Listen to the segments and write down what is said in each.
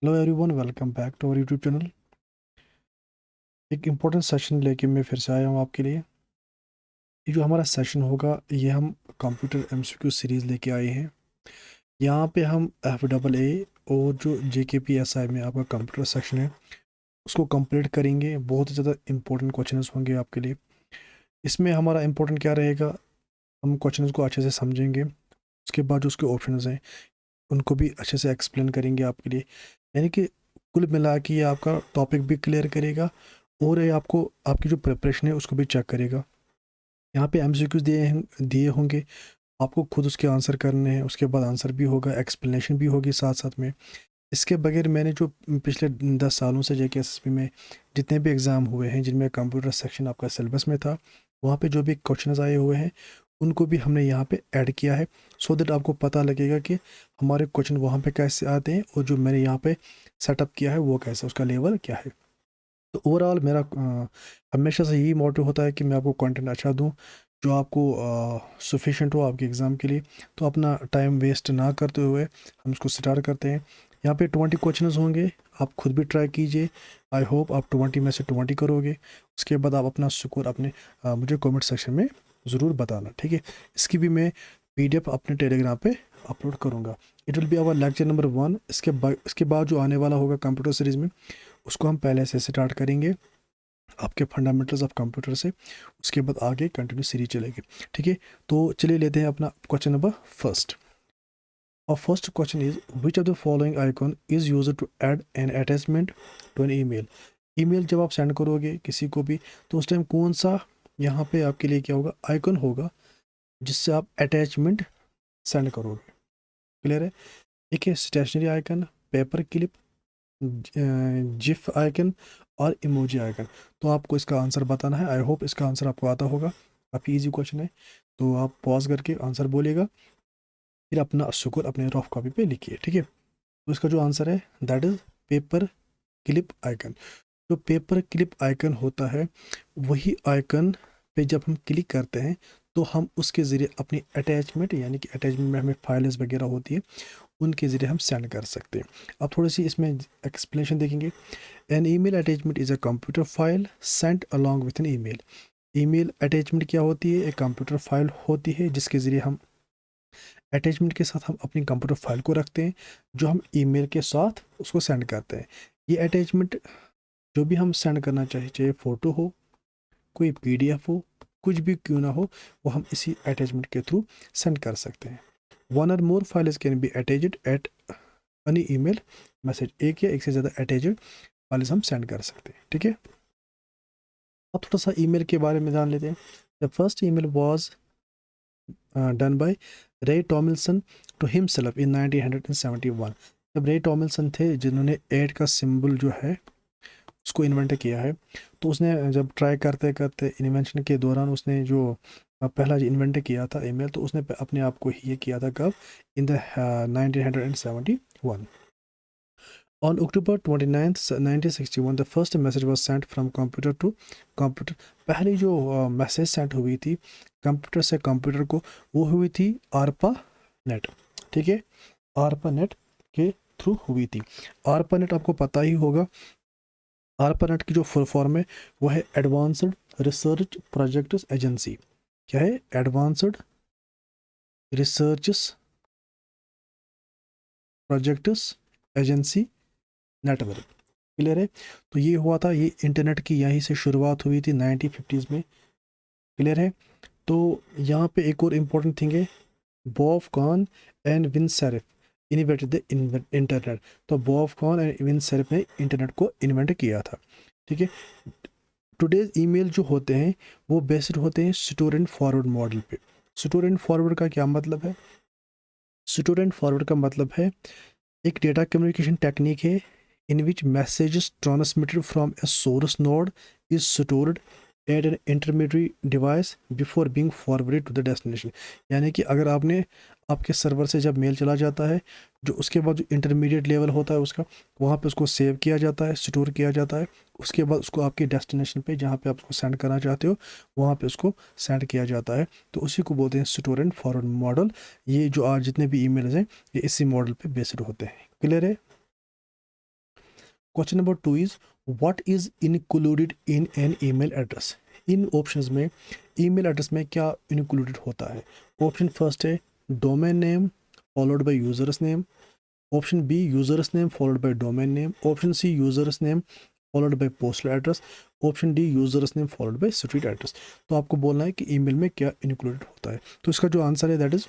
Hello everyone, welcome back to our YouTube channel. एक important session लेके मैं फिर से आया हूँ आपके लिए। ये जो हमारा सेशन होगा ये हम कंप्यूटर एमसीक्यू सीरीज़ लेके आए हैं। यहाँ पे हम FAA और जो JKPSI में आपका कंप्यूटर सेक्शन है उसको कंप्लीट करेंगे। बहुत ही ज़्यादा इंपॉर्टेंट क्वेश्चंस होंगे आपके लिए। इसमें हमारा इंपॉर्टेंट क्या रहेगा, हम क्वेश्चंस को अच्छे से समझेंगे, उसके बाद जो उसके ऑप्शंस हैं उनको भी अच्छे से एक्सप्लेन करेंगे आपके लिए। यानी कि कुल मिला के ये आपका टॉपिक भी क्लियर करेगा और ये आपको आपकी जो प्रिपरेशन है उसको भी चेक करेगा। यहाँ पे MCQs दिए होंगे, आपको खुद उसके आंसर करने हैं, उसके बाद आंसर भी होगा, एक्सप्लेनेशन भी होगी साथ साथ में। इसके बगैर मैंने जो पिछले 10 सालों से JKSSB में जितने भी एग्ज़ाम हुए हैं जिनमें कंप्यूटर सेक्शन आपका सिलेबस में था, वहाँ पे जो भी क्वेश्चंस आए हुए हैं उनको भी हमने यहाँ पे ऐड किया है, सो दैट आपको पता लगेगा कि हमारे क्वेश्चन वहाँ पे कैसे आते हैं और जो मैंने यहाँ पे सेटअप किया है वो कैसा, उसका लेवल क्या है। तो ओवरऑल मेरा हमेशा से यही मोटिव होता है कि मैं आपको कंटेंट अच्छा दूं जो आपको सफिशेंट हो आपके एग्ज़ाम के लिए। तो अपना टाइम वेस्ट ना करते हुए हम इसको स्टार्ट करते हैं। यहाँ पे 20 क्वेश्चंस होंगे, आप खुद भी ट्राई कीजिए। आई होप आप 20 में से 20 करोगे। उसके बाद आप अपना स्कोर अपने मुझे कमेंट सेक्शन में ज़रूर बताना, ठीक है। इसकी भी मैं PDF अपने टेलीग्राम पे अपलोड करूँगा। It will be our lecture number 1। इसके बाद जो आने वाला होगा कंप्यूटर सीरीज़ में उसको हम पहले से स्टार्ट करेंगे आपके फंडामेंटल्स ऑफ कंप्यूटर से। उसके बाद आगे कंटिन्यू सीरीज चलेगी, ठीक है। तो चलिए लेते हैं अपना क्वेश्चन नंबर फर्स्ट। और first question is which of the following icon is used to add an attachment to an email. Email जब आप सेंड करोगे किसी को भी तो उस टाइम कौन सा यहाँ पे आपके लिए क्या होगा, आइकन होगा जिससे आप अटैचमेंट सेंड करोगे। क्लियर है। एक है stationery icon, paper clip, GIF icon और इमोजी आइकन। तो आपको इसका आंसर बताना है। आई होप इसका आंसर आपको आता होगा, काफ़ी इजी क्वेश्चन है। तो आप पॉज करके आंसर बोलिएगा, फिर अपना स्कोर अपने रफ कॉपी पे लिखिए, ठीक है। तो इसका जो आंसर है that is paper clip icon. जो पेपर क्लिप आइकन होता है वही आइकन पे जब हम क्लिक करते हैं तो हम उसके ज़रिए अपनी अटैचमेंट, यानी कि अटैचमेंट में हमें फाइल्स वगैरह होती है उनके ज़रिए हम सेंड कर सकते हैं। अब थोड़ी सी इसमें एक्सप्लेनेशन देखेंगे। An email attachment is a computer file sent along with an email. Email attachment क्या होती है, एक कंप्यूटर फाइल होती है जिसके ज़रिए हम अटैचमेंट के साथ हम अपनी कंप्यूटर फाइल को रखते हैं जो हम ईमेल के साथ उसको सेंड करते हैं। ये अटैचमेंट जो भी हम सेंड करना चाहिए, चाहे फ़ोटो हो, कोई PDF हो, कुछ भी क्यों ना हो, वो हम इसी अटैचमेंट के थ्रू सेंड कर सकते हैं। One or more files can be attached at any email message. एक या एक से ज़्यादा अटैच्ड फाइल्स हम सेंड कर सकते हैं, ठीक है। अब थोड़ा सा ईमेल के बारे में जान लेते हैं। The first email was done by रे टॉमिल्सन टू हिमसेल्फ इन 1971। जब रे टॉमिल्सन थे जिन्होंने ऐड का सिंबल जो है उसको इन्वेंट किया है, तो उसने जब ट्राई करते करते इन्वेंशन के दौरान उसने जो पहला जो इन्वेंट किया था ईमेल, तो उसने अपने आप को ये किया था कब, in the 1971। On October 29th, 1961, the first message was sent from computer to computer। पहली जो मैसेज सेंड हुई थी कंप्यूटर से कंप्यूटर को वो हुई थी आरपा नेट, ठीक है। आरपा नेट के थ्रू हुई थी। आरपा नेट आपको पता ही होगा। आरपा नेट की जो फुल फॉर्म है वो है एडवांस्ड रिसर्च प्रोजेक्ट्स एजेंसी। क्या है, advanced research projects agency network. Clear है। तो ये हुआ था, ये इंटरनेट की यहीं से शुरुआत हुई थी 1950s में। क्लियर है। तो यहाँ पे एक और इम्पोर्टेंट थिंग है, Bob Kahn and Vint Cerf invented the internet. तो Bob Kahn and Vint Cerf ने इंटरनेट को इन्वेंट किया था, ठीक है। टुडेज ईमेल जो होते हैं वो बेस्ड होते हैं स्टोरेंट फॉरवर्ड मॉडल पे। स्टोरेंट फॉरवर्ड का क्या मतलब है, स्टोरेंट फॉरवर्ड का मतलब है एक डेटा कम्युनिकेशन टेक्निक है in which messages transmitted from a source node is stored at an intermediary device before being forwarded to the destination। यानी कि अगर आपने आपके सर्वर से जब मेल चला जाता है, जो उसके बाद जो इंटरमीडिएट लेवल होता है उसका, वहाँ पे उसको सेव किया जाता है, स्टोर किया जाता है। उसके बाद उसको आपके डेस्टिनेशन पे जहाँ पे आप उसको सेंड करना चाहते हो वहाँ पे उसको सेंड किया जाता है। तो उसी को बोलते हैं स्टोर एंड फॉरवर्ड मॉडल। ये जो आज जितने भी ईमेल्स हैं ये इसी मॉडल पे बेस्ड होते हैं। क्लियर है। Question number 2 is what is included in an email address. इन ऑप्शंस में ईमेल एड्रेस में क्या इंक्लूडेड होता है। ऑप्शन फर्स्ट है domain name followed by users name. Option B users name followed by domain name. Option C users name followed by postal address. Option D users name followed by street address. तो आपको बोलना है कि email में क्या included होता है। तो इसका जो आंसर है दैट इज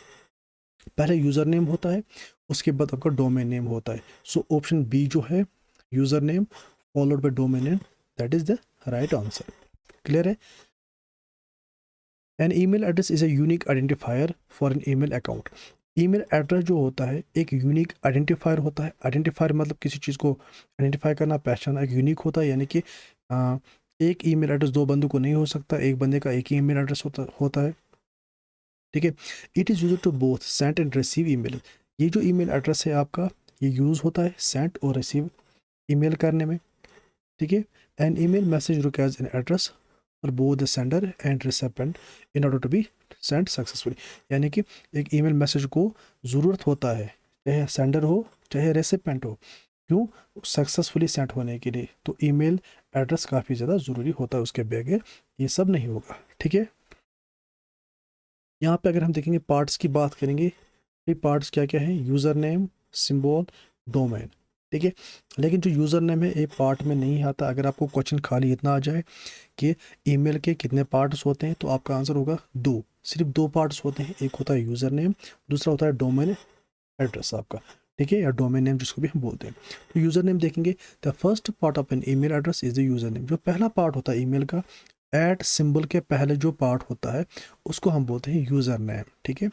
पहले यूजर नेम होता है, उसके बाद आपका डोमेन नेम होता है। सो ऑप्शन बी जो है user name followed by domain name, that is the right answer. Clear है। An email address is a unique identifier for an email account. Email address जो होता है एक यूनिक आइडेंटिफायर होता है। आइडेंटिफायर मतलब किसी चीज़ को आइडेंटिफाई करना, पहचानना। एक यूनिक होता है यानी कि एक ईमेल एड्रेस दो बंदों को नहीं हो सकता, एक बंदे का एक ही ईमेल एड्रेस होता है। ठीक है। It is use to both send and receive email. ये जो ईमेल एड्रेस है आपका, ये यूज़ होता है सेंड और रिसीव ईमेल करने में। ठीक है। An email message requires an address for both the sender and recipient in order to be send successfully. यानी कि एक ईमेल मैसेज को ज़रूरत होता है, चाहे सेंडर हो चाहे रेसिपेंट हो, क्यों, सक्सेसफुली सेंड होने के लिए। तो ईमेल एड्रेस काफ़ी ज़्यादा ज़रूरी होता है, उसके बगैर ये सब नहीं होगा। ठीक है। यहाँ पे अगर हम देखेंगे पार्ट्स की बात करेंगे, ये पार्ट्स क्या क्या है, यूज़र नेम, सिंबल, डोमेन। ठीक है। लेकिन जो यूज़र नेम है ये पार्ट में नहीं आता। अगर आपको क्वेश्चन खाली इतना आ जाए कि ईमेल के कितने पार्ट्स होते हैं, तो आपका आंसर होगा दो। सिर्फ दो पार्ट्स होते हैं, एक होता है यूज़र नेम, दूसरा होता है डोमेन एड्रेस आपका। ठीक है, या डोमेन नेम जिसको भी हम बोलते हैं। तो यूज़र नेम देखेंगे, the first part of an email address is the user name. जो पहला पार्ट होता है ईमेल का, एट सिंबल के पहले जो पार्ट होता है उसको हम बोलते हैं यूज़र नेम। ठीक है।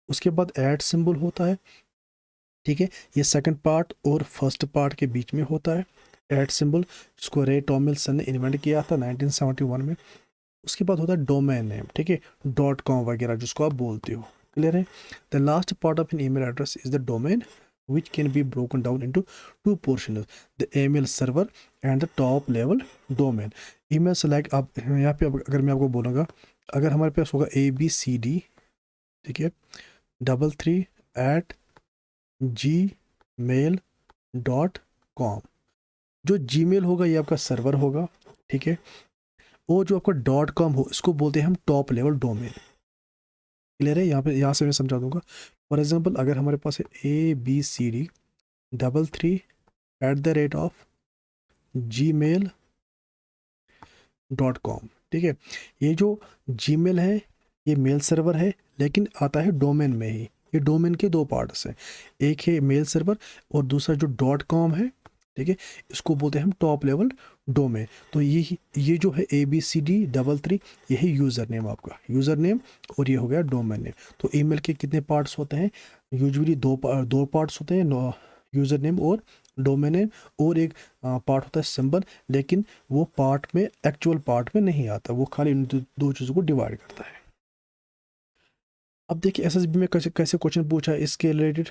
उसके बाद एट सिंबल होता है। ठीक है। ये सेकंड पार्ट और फर्स्ट पार्ट के बीच में होता है एट सिंबल, जिसको रे टॉमिल्सन ने इन्वेंट किया था 1971 में। उसके बाद होता है डोमेन नेम। ठीक है, डॉट कॉम वगैरह जिसको आप बोलते हो। क्लियर है। The last part of an email address is the domain which can be broken down into two portions, the email server and the top level domain। Email select आप यहाँ पे अगर मैं आपको बोलूँगा, अगर हमारे पास होगा ABCD, ठीक है, 33@gmail.com। जो जीमेल होगा ये आपका सर्वर होगा। ठीक है। और जो आपका डॉट कॉम हो इसको बोलते हैं हम टॉप लेवल डोमेन। क्लियर है। यहाँ से मैं समझा दूंगा। फॉर एग्जांपल अगर हमारे पास है ABCD33@gmail.com। ठीक है। ये जो जीमेल है ये मेल सर्वर है, लेकिन आता है डोमेन में ही। ये डोमेन के दो पार्ट्स हैं, एक है मेल सर्वर और दूसरा जो डॉट कॉम है। ठीक है। इसको बोलते हैं हम टॉप लेवल डोमेन। तो ये जो है ABCD33, ये है यूज़र नेम आपका, यूज़र नेम, और ये हो गया डोमेन नेम। तो ईमेल के कितने पार्ट्स होते हैं, यूजुअली दो पार्ट्स होते हैं, यूज़र नेम और डोमेन नेम, और एक पार्ट होता है सिंबल, लेकिन वो पार्ट में एक्चुअल पार्ट में नहीं आता, वो खाली इन दो चीज़ों को डिवाइड करता है। अब देखिए SSB में कैसे कैसे क्वेश्चन पूछा है इसके रिलेटेड।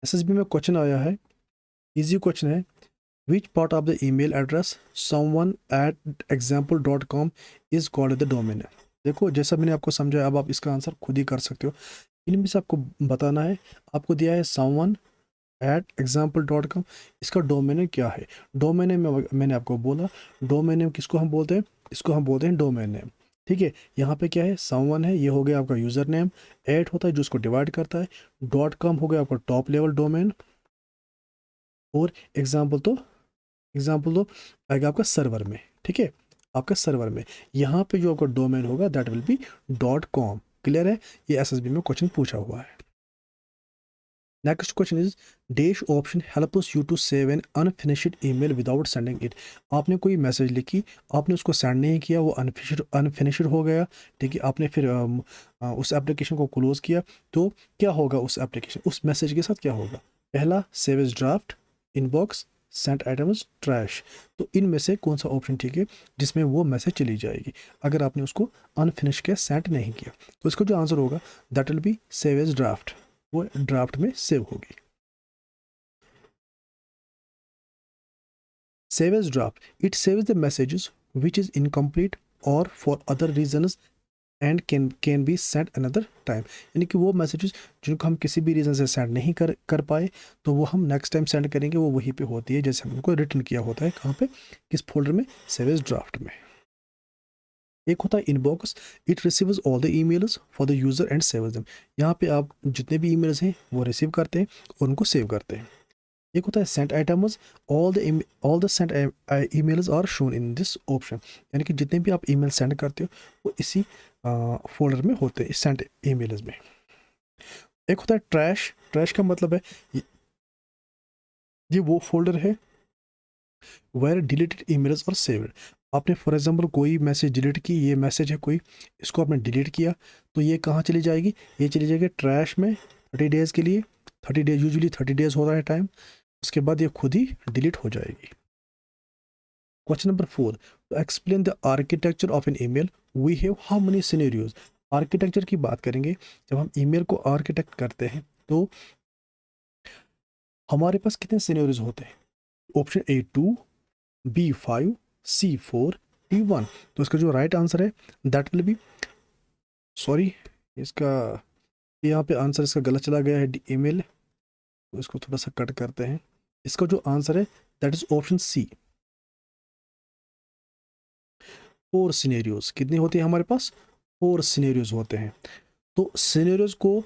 SSB में क्वेश्चन आया है, इजी क्वेश्चन है, which part of the email address someone@example.com is called the domain. देखो जैसा मैंने आपको समझाया, अब आप इसका आंसर खुद ही कर सकते हो। इनमें से आपको बताना है, आपको दिया है someone@example.com, इसका डोमेन नेम क्या है। डोमेन नेम मैंने आपको बोला, डोमेन नेम किसको हम बोलते हैं, इसको हम बोलते हैं डोमेन नेम। ठीक है। यहाँ पे क्या है, someone है, ये हो गया आपका यूज़र नेम, एट होता है जो उसको डिवाइड करता है, .com हो गया आपका टॉप लेवल डोमेन, और एग्जाम्पल तो आएगा आपका सर्वर में। ठीक है, आपका सर्वर में यहाँ पे जो आपका डोमेन होगा that will be .com। Clear है। ये SSB में क्वेश्चन पूछा हुआ है। Next question is dash option helps you to save an unfinished email without sending it. आपने कोई मैसेज लिखी, आपने उसको सेंड नहीं किया, वो अनफिनिश्ड हो गया। ठीक है। आपने फिर उस एप्लीकेशन को क्लोज किया, तो क्या होगा उस एप्लीकेशन, उस मैसेज के साथ क्या होगा। पहला save as draft, inbox, sent items, trash. तो इनमें से कौन सा ऑप्शन ठीक है जिसमें वो मैसेज चली जाएगी अगर आपने उसको अनफिनिश किया, सेंड नहीं किया। तो इसका जो आंसर होगा that will be save as draft, वो ड्राफ्ट में सेव होगी। Save as draft, it saves the messages which is incomplete or for other reasons and can be send another time, यानी कि वो मैसेजेस जिनको हम किसी भी रीज़न से सेंड नहीं कर पाए तो वो हम नेक्स्ट टाइम सेंड करेंगे, वो वहीं पे होती है जैसे हम उनको रिटर्न किया होता है, कहाँ पे, किस फोल्डर में, सेव एज ड्राफ्ट में। एक होता है inbox, it receives all the emails for the user and saves them, यहाँ पे आप जितने भी ईमेल्स हैं वो रिसीव करते हैं और उनको सेव करते हैं। एक होता है sent items, all the sent emails are shown in this option, यानी कि जितने भी आप ईमेल सेंड करते हो वो इसी फोल्डर में होते हैं, सेंट ईमेल्स में। एक होता है ट्रैश, ट्रैश का मतलब है ये वो फोल्डर है वेयर डिलीटेड ईमेल्स और सेव्ड। आपने फॉर एग्जांपल कोई मैसेज डिलीट की, ये मैसेज है कोई, इसको आपने डिलीट किया तो ये कहाँ चली जाएगी, ये चली जाएगी ट्रैश में 30 डेज़ के लिए। 30 डेज, यूजुअली 30 डेज होता है टाइम, उसके बाद ये खुद ही डिलीट हो जाएगी। Question number 4, to explain the architecture of an email we have how many scenarios. Architecture की बात करेंगे, जब हम ईमेल को आर्किटेक्ट करते हैं तो हमारे पास कितने सिनेरियोज होते हैं। Option A 2, B 5, C 4, D 1। तो इसका जो राइट आंसर है दैट विल बी, सॉरी इसका यहाँ पे आंसर इसका गलत चला गया है, ईमेल, तो इसको थोड़ा सा कट करते हैं। इसका जो आंसर है that is option C, 4 scenarios. कितने होते हैं हमारे पास, 4 सिनेरियोज होते हैं। तो सिनेरियोज को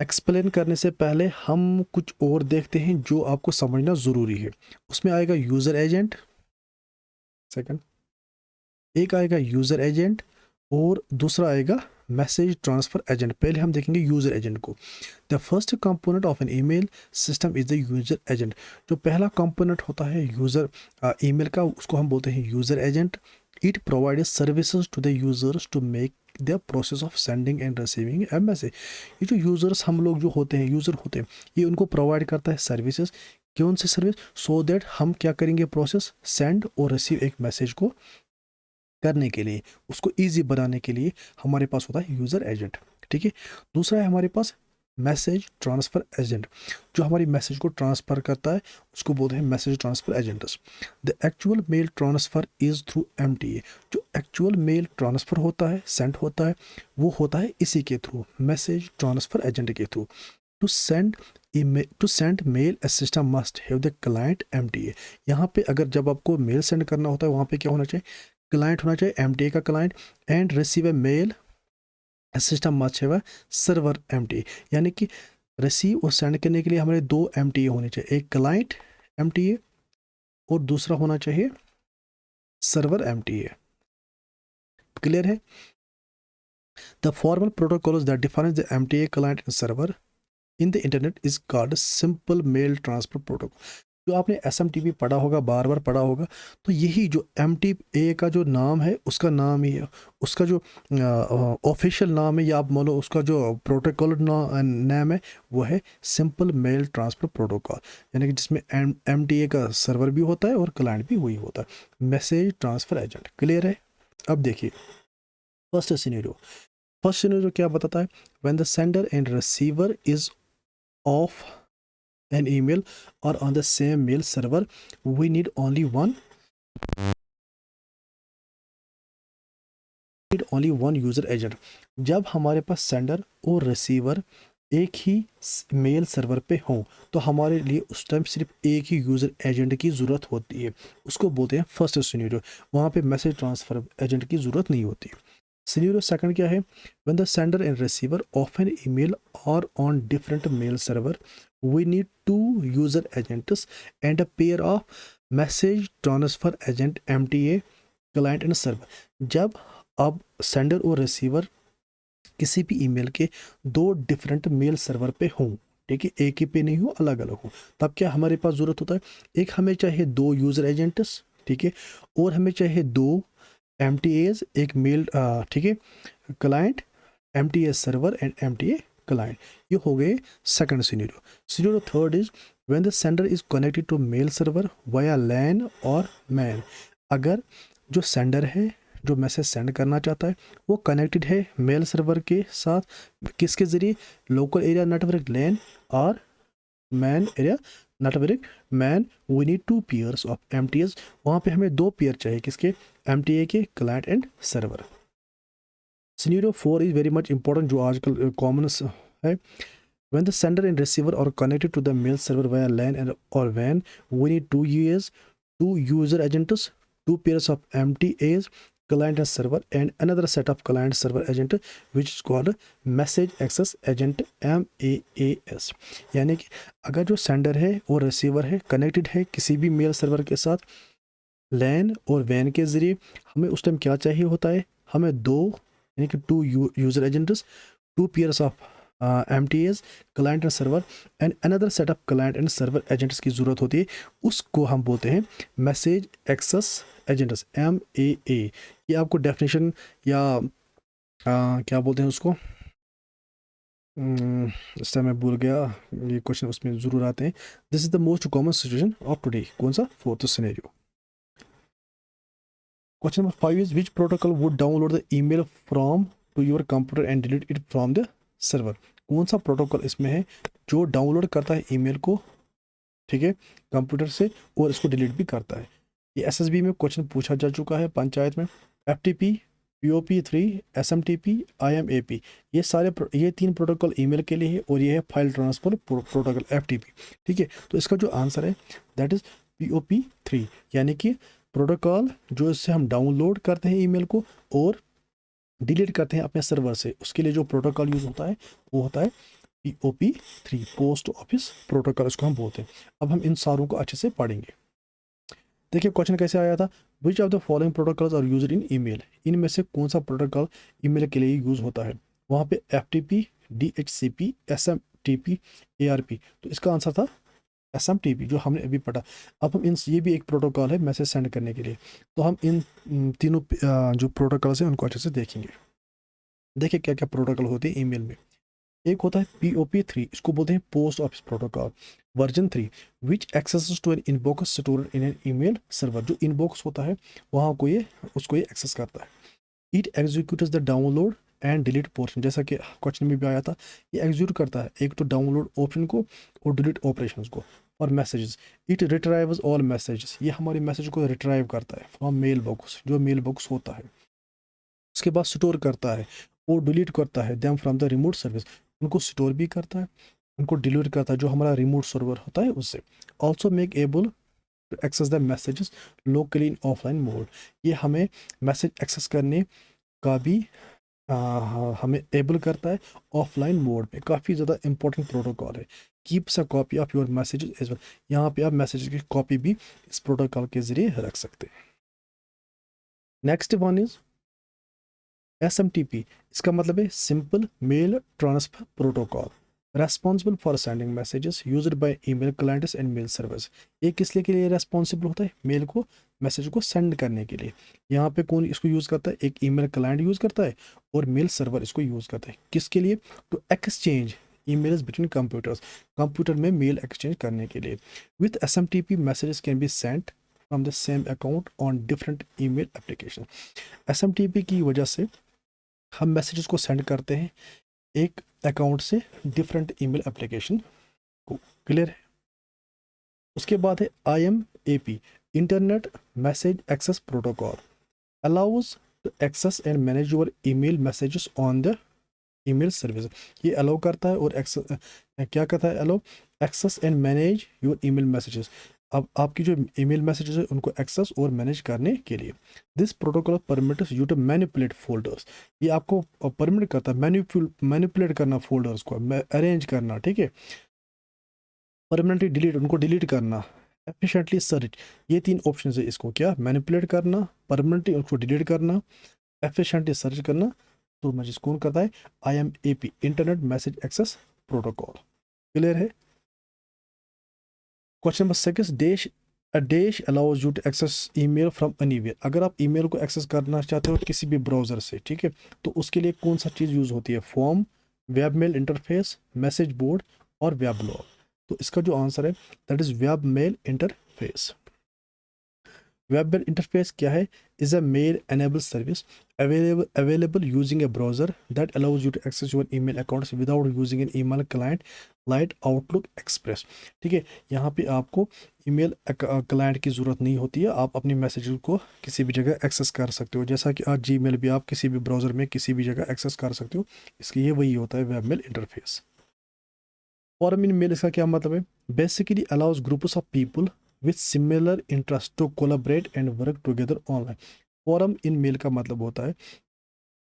एक्सप्लेन करने से पहले हम कुछ और देखते हैं जो आपको समझना ज़रूरी है। उसमें आएगा यूज़र एजेंट, सेकंड एक आएगा यूज़र एजेंट और दूसरा आएगा मैसेज ट्रांसफ़र एजेंट। पहले हम देखेंगे यूज़र एजेंट को। The first component of an email system is the user agent. जो पहला कंपोनेंट होता है यूज़र ईमेल का, उसको हम बोलते हैं user agent. It provides services to the users to make the process of sending and receiving a message. ये जो यूज़र्स हम लोग जो होते हैं, यूज़र होते हैं, ये उनको प्रोवाइड करता है सर्विसेज। कौन सी सर्विस, सो दैट हम क्या करेंगे, प्रोसेस सेंड और रिसीव एक मैसेज को करने के लिए, उसको इजी बनाने के लिए हमारे पास होता है यूज़र एजेंट। ठीक है, दूसरा है हमारे पास मैसेज ट्रांसफ़र एजेंट, जो हमारी मैसेज को ट्रांसफ़र करता है, उसको बोलते हैं message transfer agents. The actual mail transfer is through MTA. जो एक्चुअल मेल ट्रांसफ़र होता है, सेंड होता है, वो होता है इसी के थ्रू, मैसेज ट्रांसफ़र एजेंट के थ्रू। To send mail a system must have the client MTA. यहाँ पे अगर जब आपको मेल सेंड करना होता है, वहाँ पे क्या होना चाहिए, क्लाइंट होना चाहिए, एमटीए का client. And receive a mail system must have a server MTA, यानी कि रिसीव और सेंड करने के लिए हमारे 2 एमटीए होने चाहिए, एक क्लाइंट एमटीए और दूसरा होना चाहिए सर्वर एमटीए। क्लियर है। The formal protocols that defines the MTA client and server in the internet is called simple mail transfer protocol. जो आपने एसएमटीपी पढ़ा होगा, बार बार पढ़ा होगा, तो यही जो एमटीए का जो नाम है उसका नाम ही है, उसका जो ऑफिशियल नाम है, या आप मान लो उसका जो प्रोटोकॉल नाम है वो है सिंपल मेल ट्रांसफ़र प्रोटोकॉल, यानी कि जिसमें एमटीए का सर्वर भी होता है और क्लाइंट भी वही होता है, मैसेज ट्रांसफ़र एजेंट। क्लियर है। अब देखिए फर्स्ट सिनेरियो क्या बताता है, when the sender and receiver is of an email or on the same mail server, we need only one user agent। जब हमारे पास सेंडर और रिसीवर एक ही मेल सर्वर पे हों तो हमारे लिए उस टाइम सिर्फ एक ही यूज़र एजेंट की ज़रूरत होती है, उसको बोलते हैं फर्स्ट सिनेरियो। वहाँ पे मैसेज ट्रांसफ़र एजेंट की ज़रूरत नहीं होती। सिनेरियो सेकंड क्या है, when the sender and receiver of an email are on different mail server we need 2 user agents and a pair of message transfer agent MTA client and server। जब अब sender और receiver किसी भी email के 2 different mail server पे हों, ठीक है, एक ही पे नहीं हो, अलग अलग हो, तब क्या हमारे पास ज़रूरत होता है, एक हमें चाहिए 2 यूज़र एजेंट्स, ठीक है, और हमें चाहिए 2 MTAs, एक मेल, ठीक है, client MTA server and MTA client. ये हो गए second scenario. Scenario third is when the sender is connected to mail server via LAN और मैन। अगर जो सेंडर है, जो मैसेज सेंड करना चाहता है, वो कनेक्टेड है मेल सर्वर के साथ, किसके ज़रिए, लोकल एरिया नेटवर्क लैन और MAN area network MAN. We need 2 pairs of MTAs. वहाँ पे हमें 2 पेयर चाहिए, किसके, एमटीए के, client and server. Scenario 4 is very much important, जो आजकल कॉमन है। When the sender and receiver are connected to the mail server via LAN or WAN, we need two user agents, two pairs of MTAs, client and server, and another set of client server agent, which is called message access agent, MAAS। यानी कि अगर जो sender है और receiver है connected है किसी भी मेल सर्वर के साथ लैन और वैन के ज़रिए, हमें उस टाइम क्या चाहिए होता है, हमें दो यानी कि two user agents, two pairs of MTAs, client and server, and another set of client and server agents की ज़रूरत होती है। उसको हम बोलते हैं मैसेज एक्सेस एजेंट्स, MAA। ये आपको डेफिनेशन या क्या बोलते हैं उसको, इस टाइम मैं भूल गया, ये क्वेश्चन उसमें ज़रूर आते हैं। This is the most common situation of today. कौन सा? Fourth scenario. Question number 5 is, which protocol would download the email from to your computer and delete it from the server? कौन सा प्रोटोकॉल इसमें है जो डाउनलोड करता है email को, ठीक है, कंप्यूटर से, और इसको डिलीट भी करता है? ये SSB में क्वेश्चन पूछा जा चुका है पंचायत में। FTP, POP3, SMTP, IMAP, ये तीन प्रोटोकॉल ईमेल के लिए है, और ये है फाइल ट्रांसफर प्रोटोकॉल FTP। ठीक है, तो इसका जो आंसर है दैट इज़ POP3, यानी कि प्रोटोकॉल जो इससे हम डाउनलोड करते हैं ईमेल को और डिलीट करते हैं अपने सर्वर से, उसके लिए जो प्रोटोकॉल यूज़ होता है वो होता है POP3, पोस्ट ऑफिस प्रोटोकॉल इसको हम बोलते हैं। अब हम इन सारों को अच्छे से पढ़ेंगे। देखिए क्वेश्चन कैसे आया था, which of the following protocols are used in email? इनमें से कौन सा प्रोटोकॉल ईमेल के लिए यूज़ होता है? वहाँ पे FTP, DHCP, SMTP, ARP। तो इसका आंसर था SMTP, जो हमने अभी पढ़ा। अब हम ये भी एक प्रोटोकॉल है मैसेज सेंड करने के लिए। तो हम इन तीनों जो प्रोटोकॉल्स हैं उनको अच्छे से देखेंगे। देखिए क्या क्या प्रोटोकॉल होते हैं ईमेल में। एक होता है POP3, इसको बोलते हैं post office protocol. Version 3, which access to an inbox store in an email server. जो इनबॉक्स होता है वहाँ को उसको ये एक्सेस करता है। It executes the download and delete portion, जैसा कि क्वेश्चन में भी आया था, ये एग्जीक्यूट करता है एक तो डाउनलोड ऑप्शन को और डिलीट ऑपरेशंस को। और मैसेजेस, इट रिट्राइव्स ऑल मैसेजेस, ये हमारे मैसेज को रिट्राइव करता है फ्रॉम मेल बॉक्स, जो मेल बॉक्स होता है। उसके बाद स्टोर करता है और डिलीट करता है them from the remote service, उनको स्टोर भी करता है, उनको डिलीट करता है जो हमारा रिमोट सर्वर होता है उससे। Also make able to access the messages locally in offline mode, ये हमें मैसेज एक्सेस करने का भी हमें एबल करता है ऑफलाइन मोड में। काफ़ी ज़्यादा इंपॉर्टेंट प्रोटोकॉल है। Keeps a copy of your messages as well, यहाँ पे आप मैसेज की कॉपी भी इस प्रोटोकॉल के ज़रिए रख सकते हैं। नेक्स्ट वन इज SMTP, इसका मतलब है simple mail transfer protocol, responsible for sending messages used by email clients and mail servers. ये किस लिए के लिए रेस्पॉन्सिबल होता है? मेल को, मैसेज को सेंड करने के लिए। यहाँ पे कौन इसको यूज़ करता है? एक ईमेल क्लाइंट यूज़ करता है और मेल सर्वर इसको यूज़ करता है। किसके लिए? To exchange emails between computers, computer में मेल एक्सचेंज करने के लिए। With SMTP messages can be sent from the same account on different email application. SMTP की वजह से हम मैसेजेस को सेंड करते हैं एक अकाउंट से डिफरेंट ईमेल एप्लीकेशन को। क्लियर है? उसके बाद है IMAP, internet message access protocol, allows to access and manage your email messages on the email service. ये अलाउ करता है और एक्सेस क्या करता है? Allow access and manage your email messages, अब आपकी जो ईमेल मैसेजेस है उनको एक्सेस और मैनेज करने के लिए। This protocol permits you to manipulate folders, ये आपको परमिट करता है मैनिपुलेट करना फोल्डर्स को, अरेंज करना, ठीक है, परमानेंटली डिलीट, उनको डिलीट करना, एफिशिएंटली सर्च। ये तीन ऑप्शन है इसको, क्या? मैनिपुलेट करना, परमानेंटली उसको डिलीट करना, एफिशिएंटली सर्च करना। तो मैं जिसको करता है IMAP, internet message access protocol. Clear है? Question number 6, dash allows you to access email from anywhere. अगर आप ईमेल को एक्सेस करना चाहते हो किसी भी ब्राउज़र से, ठीक है, तो उसके लिए कौन सा चीज़ यूज़ होती है? Forum, web mail interface, message board और वेब लॉग। तो इसका जो आंसर है that is web mail interface. Web mail interface क्या है? Is a mail enable service available using a browser that allows you to access your email accounts without using an email client like Outlook Express। ठीक है, यहाँ पे आपको email client की ज़रूरत नहीं होती है, आप अपनी मैसेज को किसी भी जगह एक्सेस कर सकते हो, जैसा कि आज जीमेल भी आप किसी भी ब्राउज़र में किसी भी जगह एक्सेस कर सकते हो। इसकी ये वही होता है web mail interface. Forum in mail इसका क्या मतलब है? Basically allows groups of people with similar interest to collaborate and work together online. Forum in mail का मतलब होता है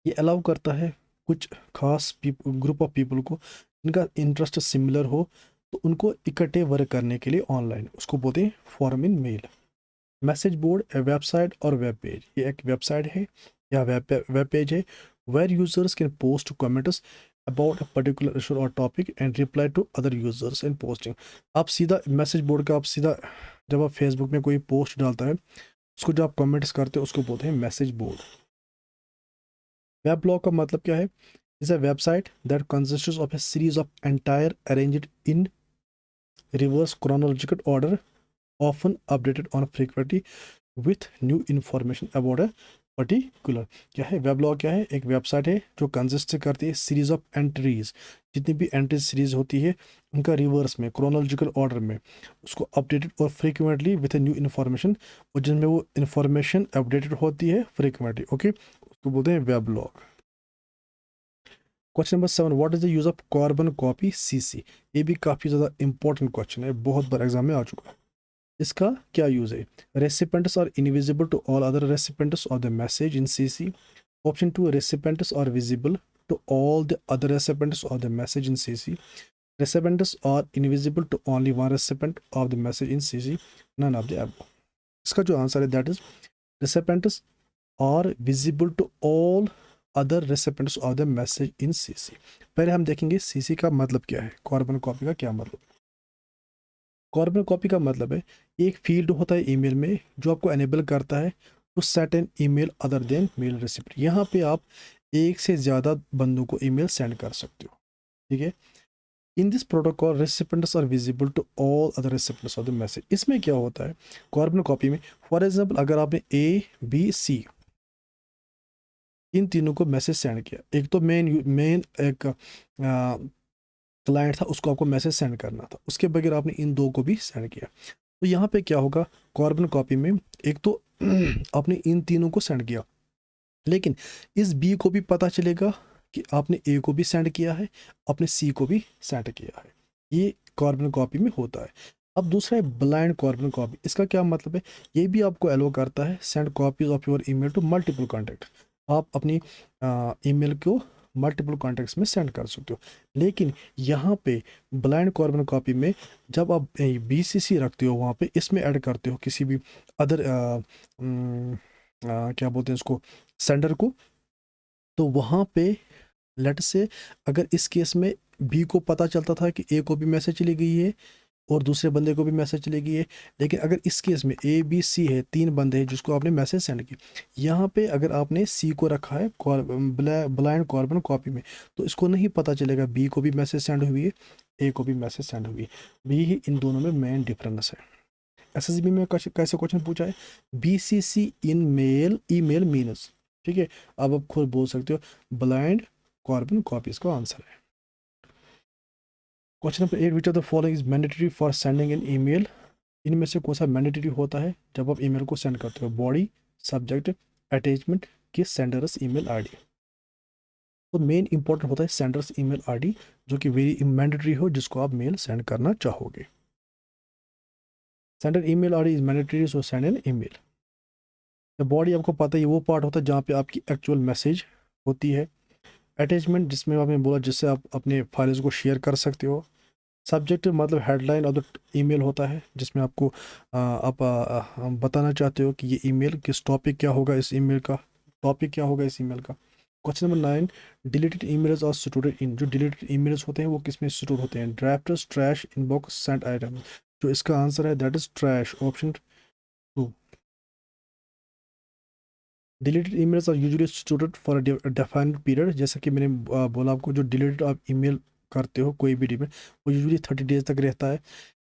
ये अलाउ करता है कुछ खास ग्रुप ऑफ पीपल को जिनका इंटरेस्ट सिमिलर हो, तो उनको इकट्ठे वर्क करने के लिए ऑनलाइन, उसको बोलते हैं forum in mail. Message board, website और वेब पेज, ये एक वेबसाइट है या वेब पेज है where users can post comments about a particular issue or topic and reply to other users in posting. आप सीधा मैसेज बोर्ड का, आप सीधा जब आप फेसबुक में कोई पोस्ट डालता है उसको जो आप कमेंट्स करते हो उसको बोलते हैं मैसेज बोर्ड। वेब ब्लॉग का मतलब क्या है? Is a website that consists of A series of entire arranged in reverse chronological order, often updated on frequently with new information about a particular. क्या है वेबलॉग? क्या है? एक वेबसाइट है जो कंसिस्ट करती है सीरीज ऑफ एंट्रीज, जितनी भी एंट्रीज सीरीज होती है उनका रिवर्स में क्रोनोलॉजिकल ऑर्डर में, उसको अपडेटेड और फ्रीक्वेंटली विथ न्यू इन्फॉर्मेशन, और जिनमें वो इन्फॉर्मेशन अपडेटेड होती है फ्रीक्वेंटली। ओके, उसको बोलते हैं weblog. Question number 7, what is the use of carbon copy CC? ये भी काफ़ी ज़्यादा इंपॉर्टेंट क्वेश्चन है, बहुत बार एग्जाम में आ चुका है। इसका क्या यूज है? Recipients are invisible to all other recipients of the message in CC. Option 2, recipients are visible to all the other recipients of the message in CC. Recipients are invisible to only one recipient of the message in CC. None of the above. इसका जो answer है that is recipients are visible to all other recipients of the message in CC. पहले हम देखेंगे CC का मतलब क्या है, कार्बन कॉपी का क्या मतलब। कार्बन कॉपी का मतलब है एक फील्ड होता है ईमेल में जो आपको एनेबल करता है to set an email other than mail recipient. यहाँ पे आप एक से ज़्यादा बंदों को ईमेल सेंड कर सकते हो। ठीक है, in this protocol recipients are visible to all other recipients of the message. इसमें क्या होता है कार्बन कॉपी में, फॉर एग्जाम्पल अगर आपने ए बी सी इन तीनों को मैसेज सेंड किया, एक तो मेन एक क्लाइंट था उसको आपको मैसेज सेंड करना था, उसके बगैर आपने इन दो को भी सेंड किया, तो यहाँ पे क्या होगा कार्बन कॉपी में, एक तो आपने इन तीनों को सेंड किया, लेकिन इस बी को भी पता चलेगा कि आपने ए को भी सेंड किया है, आपने सी को भी सेंड किया है। ये कार्बन कॉपी में होता है। अब दूसरा है ब्लाइंड कार्बन कॉपी। इसका क्या मतलब है? ये भी आपको एलो करता है send copies of your email to multiple contact. आप अपनी ईमेल को मल्टीपल कॉन्टैक्ट्स में सेंड कर सकते हो, लेकिन यहाँ पे ब्लाइंड कार्बन कॉपी में जब आप BCC रखते हो वहाँ पे इसमें ऐड करते हो किसी भी अदर क्या बोलते हैं उसको, सेंडर को, तो वहाँ पे लेट से अगर इस केस में बी को पता चलता था कि ए को भी मैसेज चली गई है और दूसरे बंदे को भी मैसेज चली गई है, लेकिन अगर इस केस में ए बी सी है, तीन बंदे हैं जिसको आपने मैसेज सेंड की, यहाँ पे अगर आपने सी को रखा है ब्लाइंड कार्बन कॉपी में, तो इसको नहीं पता चलेगा बी को भी मैसेज सेंड हुई है, ए को भी मैसेज सेंड हुई है। यही इन दोनों में मेन डिफरेंस है। SSB में कैसे क्वेश्चन पूछा है? BCC in male email means. ठीक है, अब आप खुद बोल सकते हो ब्लाइंड कार्बन कॉपी इसका आंसर है। Question number 8, which of the following is mandatory for sending an email? इनमें से कौन सा मैंडेटरी होता है जब आप ईमेल को सेंड करते हो? बॉडी, सब्जेक्ट, अटैचमेंट की सेंडर्स ईमेल आईडी। तो मेन इंपॉर्टेंट होता है सेंडर्स ईमेल आईडी, जो कि वेरी मैंडेटरी हो जिसको आप मेल सेंड करना चाहोगे। Sender email ID is mandatory so send an email. Body आपको पता है वो पार्ट होता है जहाँ पे आपकी एक्चुअल मैसेज होती है। अटैचमेंट जिसमें आपने बोला जिससे आप अपने फाइल्स को शेयर कर सकते हो। सब्जेक्ट मतलब हेडलाइन ऑफ द ईमेल होता है जिसमें आपको आप बताना चाहते हो कि ये ईमेल किस टॉपिक क्या होगा, इस ईमेल का टॉपिक क्या होगा इस ईमेल का। क्वेश्चन नंबर 9, डिलीटेड ईमेल्स और स्टोर्ड इन। जो डिलीटेड ईमेल्स होते हैं वो किस में स्टोर होते हैं? Drafts, trash, inbox, sent item. जो इसका आंसर है that is trash, option 2। Deleted emails are usually stored for a defined period. जैसा कि मैंने बोला आपको, जो डिलीटेड आप ईमेल करते हो कोई भी ईमेल, वो यूजुअली 30 डेज तक रहता है।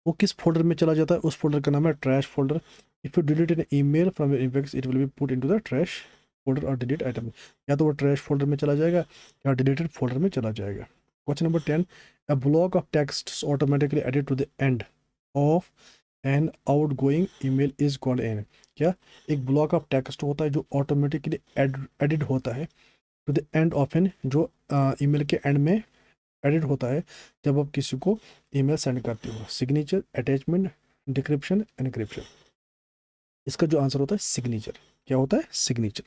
वो किस फोल्डर में चला जाता है? उस फोल्डर का नाम है trash folder. If you delete N email from your inbox it will B put into the trash folder और डिलीट आइटम, या तो वो ट्रैश फोल्डर में चला जाएगा या डिलीटेड फोल्डर में चला जाएगा। Question number 10, a block of text automatically added to the end of an outgoing email is called an, क्या एक ब्लॉक ऑफ टेक्स्ट होता है जो ऑटोमेटिकली एडिट होता है to the end of an, जो ईमेल के एंड में एडिट होता है जब आप किसी को ईमेल सेंड करते हो। Signature, attachment, decryption, encryption. इसका जो आंसर होता है सिग्नेचर। क्या होता है? Signature.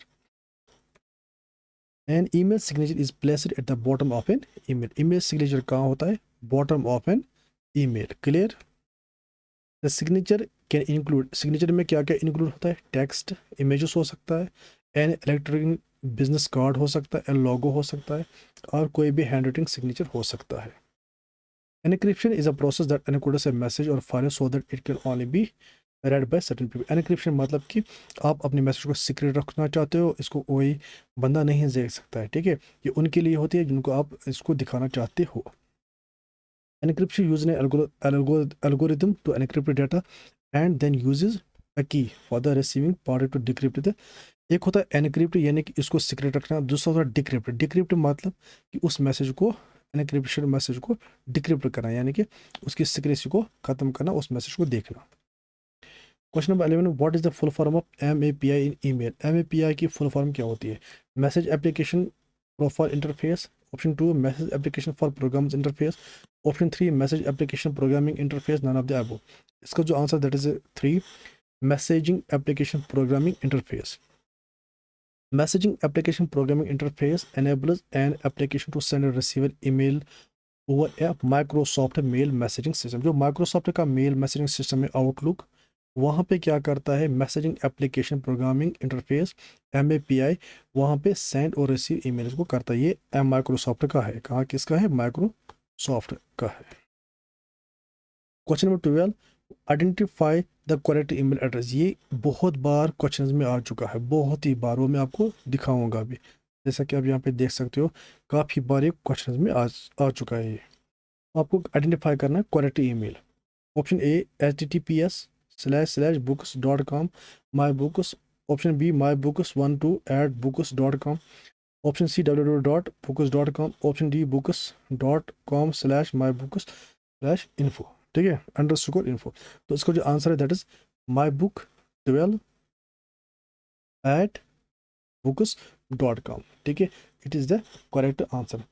An email signature is placed at the bottom of an email. Email signature कहाँ होता है? Bottom of an email. Clear? The signature can include, signature में क्या क्या इंक्लूड होता है? टेक्स्ट, इमेजेस हो सकता है, एन इलेक्ट्रॉनिक बिजनेस कार्ड हो सकता है, लोगो हो सकता है, और कोई भी हैंड राइटिंग सिग्नेचर हो सकता है। Encryption is a process that encodes a message or file so that it can only be read by certain people. Encryption मतलब कि आप अपने मैसेज को सीक्रेट रखना चाहते हो, इसको कोई बंदा नहीं देख सकता है, ठीक है? ये उनके लिए होती है जिनको आप इसको दिखाना चाहते हो। Encryption use algorithm to encrypt data and then uses a key for the receiving party to decrypt the. एक होता है एनक्रिप्ट यानी कि इसको सीक्रेट रखना, दूसरा होता है डिक्रिप्ट। डिक्रिप्ट मतलब कि उस मैसेज को, एनक्रिप्शन मैसेज को डिक्रिप्ट करना यानी कि उसकी सीक्रेसी को खत्म करना, उस मैसेज को देखना। Question number 11, what is the full form of MAPI in email? MAPI की फुल फॉर्म क्या होती है? Message application profile interface. Option 2, message application for programs interface. Option 3, message application programming interface. None of the above. इसका जो answer that is 3, messaging application programming interface. Messaging application programming interface enables an application to send and receive an email over a Microsoft mail messaging system. जो Microsoft का mail messaging system है Outlook, वहाँ पे क्या करता है? Messaging application programming interface MAPI, वहाँ पे सेंड और रिसीव ईमेल्स को करता है। ये माइक्रोसॉफ्ट का है। कहाँ किसका है? माइक्रोसॉफ्ट का है। Question number 12, identify the correct email address. ये बहुत बार क्वेश्चंस में आ चुका है, बहुत ही बार, वो मैं आपको दिखाऊंगा भी। जैसा कि आप यहाँ पे देख सकते हो, काफ़ी बार ये क्वेश्चंस में आ चुका है। ये आपको आइडेंटिफाई करना है correct email. Option A https://books.com my books. Option B mybooks12@books.com। Option C www.books.com। Option D books.com/mybooks/info। ठीक है, अंडरस्कोर इन्फो। तो इसका जो आंसर है दैट इज mybook12@books.com। ठीक है, it is the correct answer.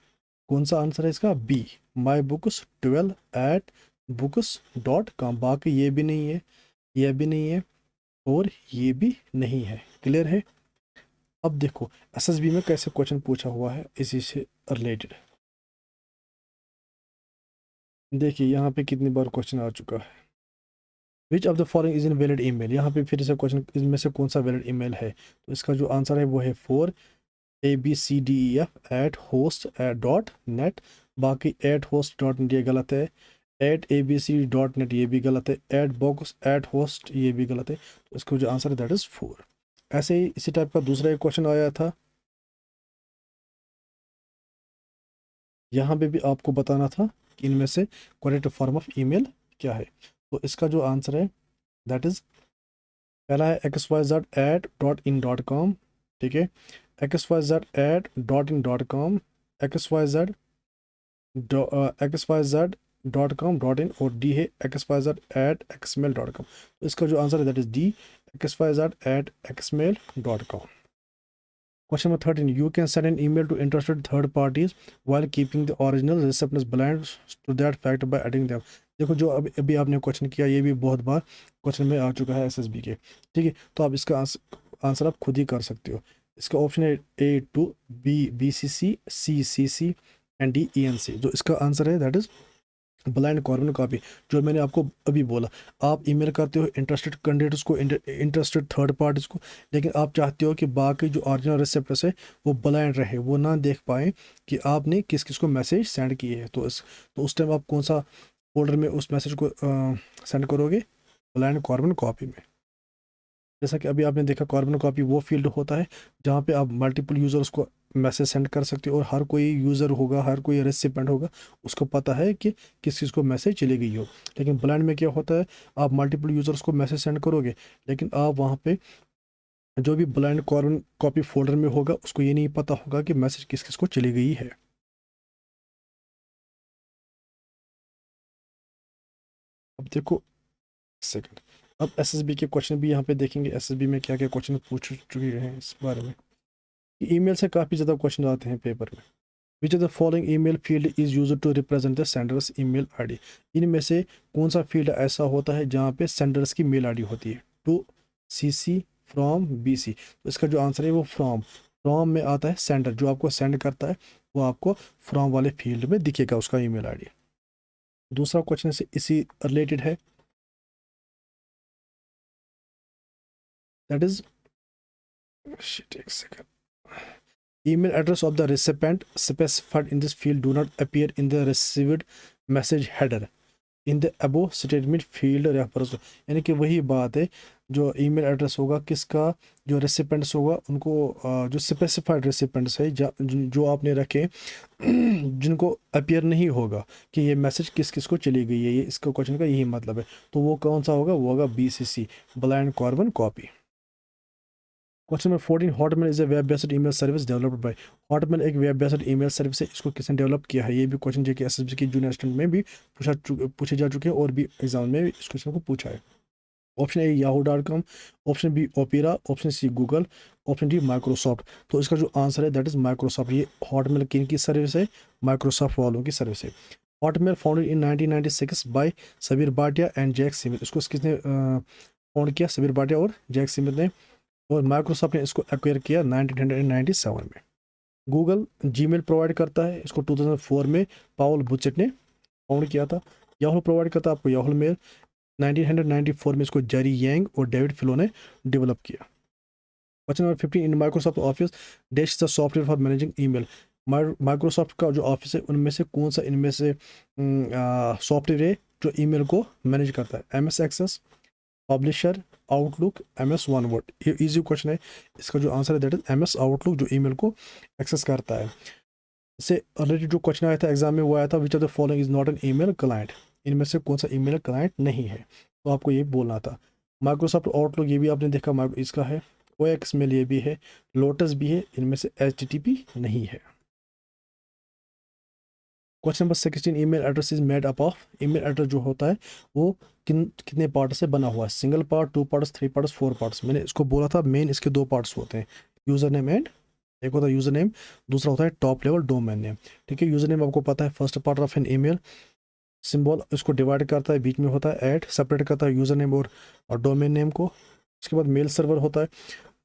कौन सा आंसर है इसका? B, mybooks12@books.com। बाकी ये भी नहीं है, ये भी नहीं है, और ये भी नहीं है। क्लियर है? अब देखो SSB में कैसे क्वेश्चन पूछा हुआ है इसी से रिलेटेड। देखिए यहाँ पे कितनी बार क्वेश्चन आ चुका है। विच of the following is in valid email. यहाँ पे फिर से क्वेश्चन, इसमें से कौन सा वैलिड ईमेल है? तो इसका जो आंसर है वो है 4 abcdef@host.net। बाकी @host.net ये गलत है, @abc.net ये भी गलत है, @box@host ये भी गलत है। तो इसका जो आंसर है दैट इज 4। ऐसे ही इसी टाइप का दूसरा एक क्वेश्चन आया था, यहाँ पे भी आपको बताना था कि इनमें से करेक्ट फॉर्म ऑफ ईमेल क्या है। तो इसका जो आंसर है दैट इज, पहला है xyz@.in.com। ठीक है, xyz@.in.com, xyz.com.in, और डी है xyz@xmail.com। तो इसका जो आंसर है that is D, xyz@xmail.com। Question number 13, you can send an email to interested third parties while keeping the original receptionist blind to that fact by adding them। देखो जो अभी अभी आपने क्वेश्चन किया, ये भी बहुत बार क्वेश्चन में आ चुका है SSB के। ठीक है, तो आप इसका आंसर आप खुद ही कर सकते हो। इसका ऑप्शन है A to B BCC, C CC and D ENC। जो इसका आंसर है that is blind carbon copy. जो मैंने आपको अभी बोला, आप ईमेल करते हो इंटरेस्टेड कैंडिडेट्स को, इंटरेस्टेड थर्ड पार्टीज को, लेकिन आप चाहते हो कि बाकी जो ओरिजिनल रिसेप्टर्स है वो ब्लाइंड रहे, वो ना देख पाए कि आपने किस किस को मैसेज सेंड किए हैं। तो उस टाइम आप कौन सा फोल्डर में उस मैसेज को सेंड करोगे? ब्लाइंड कार्बन कॉपी में। जैसा कि अभी आपने देखा कार्बन कॉपी वो फील्ड होता है जहाँ पे आप मल्टीपल यूज़र्स को मैसेज सेंड कर सकते हो और हर कोई यूज़र होगा, हर कोई रेसिपेंट होगा, उसको पता है कि किस चीज़ को मैसेज चली गई हो। लेकिन ब्लाइंड में क्या होता है, आप मल्टीपल यूज़र्स को मैसेज सेंड करोगे लेकिन आप वहाँ पे जो भी ब्लाइंड कार्बन कॉपी फोल्डर में होगा उसको ये नहीं पता होगा कि मैसेज किस किस को चली गई है। अब देखो सेकंड, अब एसएसबी के क्वेश्चन भी यहाँ पे देखेंगे, एसएसबी में क्या क्या क्वेश्चन पूछ चुके हैं इस बारे में। ईमेल से काफ़ी ज़्यादा क्वेश्चन आते हैं पेपर में। Which of the following email field is used to represent the sender's email ID. इनमें से कौन सा फील्ड ऐसा होता है जहाँ पे सेंडर्स की मेल आईडी होती है? To, CC, from, BC. तो इसका जो आंसर है वो फ्रॉम। फ्रॉम में आता है सेंडर, जो आपको सेंड करता है वो आपको फ्रॉम वाले फील्ड में दिखेगा उसका ईमेल आईडी। दूसरा क्वेश्चन से इसी रिलेटेड है, दैट इज एक second, email address of the recipient specified in this field do not appear in the received message header in the above statement field refers। यानी कि वही बात है, जो ईमेल एड्रेस होगा किसका, जो रेसिपेंट्स होगा उनको जो स्पेसिफाइड रेसिपेंट्स है जो आपने रखे जिनको अपीयर नहीं होगा कि ये मैसेज किस किस को चली गई है, ये इसका क्वेश्चन का यही मतलब है। तो वो कौन सा होगा, वो होगा BCC, blind carbon copy. Question number 14, Hotmail is a web based email service developed by. Hotmail एक वेब बेस्ड ईमेल सर्विस है, इसको किसने डेवलप किया है? ये भी क्वेश्चन जो कि एसएसबी की जूनियर स्टूडेंट में भी पूछे जा चुके हैं और भी एग्जाम में इस क्वेश्चन को पूछा है। Option A yahoo.com, option B Opera, option C Google, option D Microsoft. तो इसका जो आंसर है दैट इज माइक्रोसॉफ्ट। ये हॉटमेल किन की सर्विस है? माइक्रोसॉफ्ट वालों की सर्विस है। Hotmail founded in 1996 by Sabeer Bhatia and Jack Smith. इसको किसने फाउंड किया? सबीर भाटिया और जैक स्मिथ ने। और माइक्रोसॉफ्ट ने इसको एक्वायर किया 1997 में। गूगल जीमेल प्रोवाइड करता है, इसको 2004 में पाउल बुचेट ने फाउंड किया था। याहू प्रोवाइड करता है आपको याहू मेल, 1994 में इसको जेरी यांग और डेविड फिलो ने डेवलप किया। Question number 15, in Microsoft office dash the software for managing email. Microsoft का जो ऑफिस है उनमें से कौन सा इनमें से सॉफ्टवेयर है जो ईमेल को मैनेज करता है? MS access, publisher, Outlook, MS one word. ये इजी क्वेश्चन है, इसका जो आंसर है दैट इज MS आउटलुक, जो ईमेल को एक्सेस करता है। इससे रिलेटेड जो क्वेश्चन आया था एग्जाम में वो आया था, which of the following is not an email client. इनमें से कौन सा ईमेल क्लाइंट नहीं है? तो आपको ये बोलना था। माइक्रोसॉफ्ट आउटलुक ये भी आपने देखा, इसका है। OX मेल ये भी है, लोटस भी है, इनमें से HTTP नहीं है। Question number 16, email address is made up of. Email address जो होता है वो कितने पार्ट से बना हुआ है? Single part, 2 parts, 3 parts, 4 parts. मैंने इसको बोला था मेन इसके 2 पार्ट्स होते हैं, यूज़र नेम एंड, एक होता है यूज़र नेम, दूसरा होता है टॉप लेवल डोमेन नेम। ठीक है, यूज़र नेम आपको पता है first part of an email, symbol इसको डिवाइड करता है, बीच में होता है ऐट, सेपरेट करता है यूज़र नेम और डोमेन नेम को। उसके बाद मेल सर्वर होता है,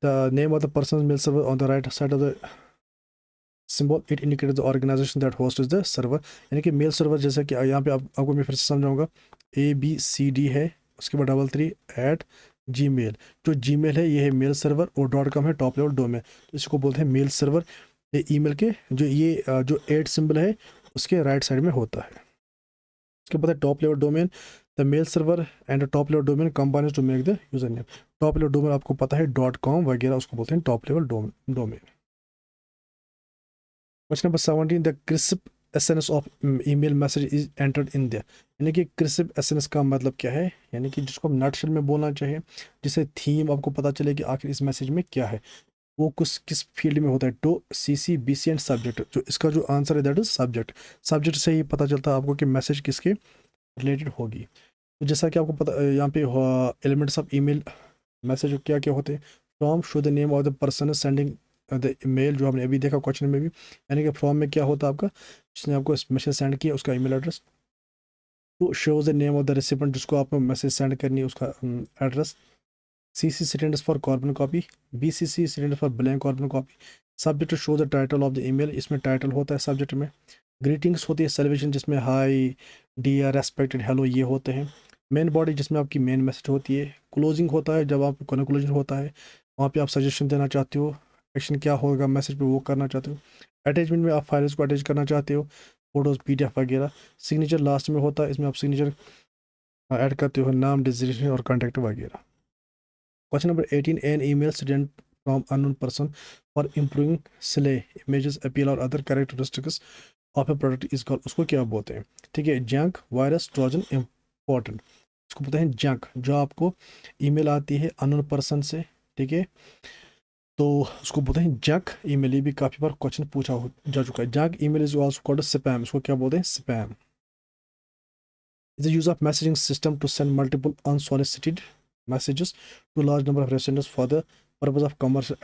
the name of the person mail server on the right side of the symbol it indicate the organization that host is the server. यानी कि मेल सर्वर, जैसा कि यहाँ पे आपको मैं फिर से समझाऊंगा, ABCD है, उसके बाद 33@gmail। जो जीमेल है ये है मेल सर्वर और .com है टॉप लेवल डोमेन, तो इसको बोलते हैं मेल सर्वर। ये ईमेल के जो ये जो एट सिंबल है उसके राइट साइड में होता है। उसके बाद है top level domain, the mail server and top level domain combines to make the user name. Top level domain आपको पता है .com वगैरह, उसको बोलते हैं top level domain. Question number 17, the crisp essence of email message is entered in there. यानी कि crisp SNS का मतलब क्या है? यानी कि जिसको हम नटशेल में बोलना चाहिए, जिसे थीम आपको पता चले कि आखिर इस मैसेज में क्या है, वो किस फील्ड में होता है? To, CC, BC and subject. जो इसका जो आंसर है दैट इज सब्जेक्ट। सब्जेक्ट से ही पता चलता है आपको कि मैसेज किसके रिलेटेड होगी। तो जैसा कि आपको पता यहाँ पे एलिमेंट्स ऑफ ईमेल मैसेज क्या क्या होते हैं? From show the name of the person sending the mail, जो आपने अभी देखा क्वेश्चन में भी। यानी कि फ्रॉम में क्या होता है आपका, जिसने आपको मैसेज सेंड किया उसका email address. To shows the name of the recipient, जिसको आपको मैसेज सेंड करनी है उसका address. CC stands for carbon copy, BCC stands for blank carbon copy. Subject show the title of the email, इसमें title होता है subject में। Greetings होती है सेलिब्रेशन, जिसमें हाई, डियर, रेस्पेक्टेड, हेलो ये होते हैं। मेन बॉडी जिसमें आपकी मेन मैसेज होती है। क्लोजिंग होता है जब आप कंक्लूजन होता है, वहाँ पे आप सजेशन देना चाहते हो, एक्शन क्या होगा मैसेज पे वो करना चाहते हो। अटैचमेंट में आप फाइल्स को अटैच करना चाहते हो, फोटोज़ PDF वगैरह। सिग्नेचर लास्ट में होता है, इसमें आप सिग्नेचर ऐड करते हो, नाम, डिजिग्नेशन और कॉन्टैक्ट वगैरह। Question number 18, an email sent from unknown person for improving slay images, appeal और other characteristics of a product is called, उसको क्या बोलते हैं? ठीक है, जंक, वायरस, ट्रोजन, इम्पोर्टेंट, इसको बोलते हैं जंक। जो आपको ईमेल आती है अननोन पर्सन से, ठीक है, तो उसको बोलते हैं जंक ईमेल। ये भी काफ़ी बार क्वेश्चन पूछा जा चुका है। Junk email is also called spam, इसको क्या बोलते हैं? Spam. Is the use of messaging system to send multiple unsolicited messages to large number of recipients for the purpose of commercial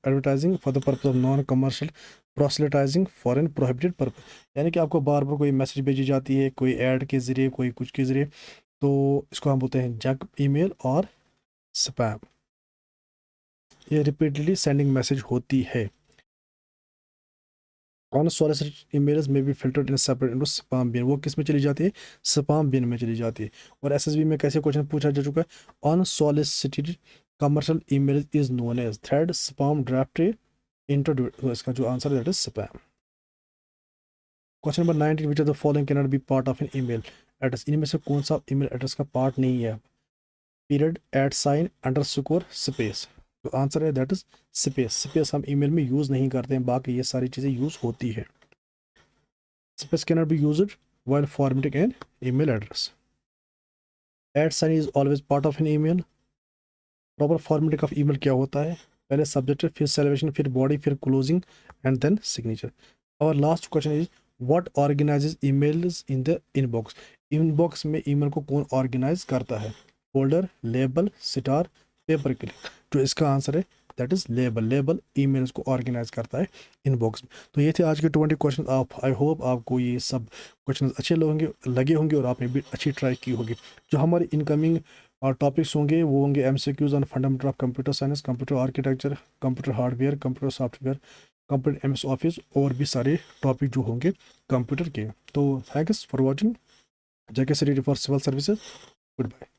advertising, for the purpose of non-commercial proselytizing, for an prohibited purpose। यानी कि आपको बार बार कोई message भेजी जाती है, कोई add के ज़रिए, कोई कुछ के ज़रिए, तो इसको हम बोलते हैं जंक ईमेल और स्पैम। ये रिपीटेडली सेंडिंग मैसेज होती है। अनसॉलिसिटेड ईमेल्स में भी filtered in separate into spam bin, वो किस में चली जाती है? स्पैम बिन में चली जाती है। और एसएसबी में कैसे क्वेश्चन पूछा जा चुका है? Unsolicited commercial email is known as thread, spam, draft, introduce, तो इसका जो आंसर है that is spam. Question number 19, which of the following can not be part of an email address, इनमें से कौन सा ईमेल एड्रेस का पार्ट नहीं है? Period, at sign, underscore, space, तो आंसर है दैट इज स्पेस। स्पेस हम ईमेल में यूज़ नहीं करते हैं, बाकी ये सारी चीज़ें यूज़ होती है। Space cannot be used while formatting an email address. At sign is always part of an email. Proper formatting of email क्या होता है? पहले subject, फिर salvation, फिर body, फिर closing and then signature. Our last question is what organizes emails in the inbox? Inbox में email को कौन organize करता है? Folder, label, star, paper clip, जो इसका आंसर है that is label. Label emails को ऑर्गेनाइज करता है इनबॉक्स में। तो ये थे आज के 20 क्वेश्चन। आप, आई होप आपको ये सब क्वेश्चन अच्छे लगे होंगे और आपने भी अच्छी ट्राई की होगी। जो हमारे इनकमिंग टॉपिक्स होंगे वो होंगे MCQs on fundamental of computer science, computer architecture, computer hardware, computer software, computer MS Office और भी सारे टॉपिक जो होंगे कंप्यूटर के। तो thanks for watching. JK ready for civil services. Good bye.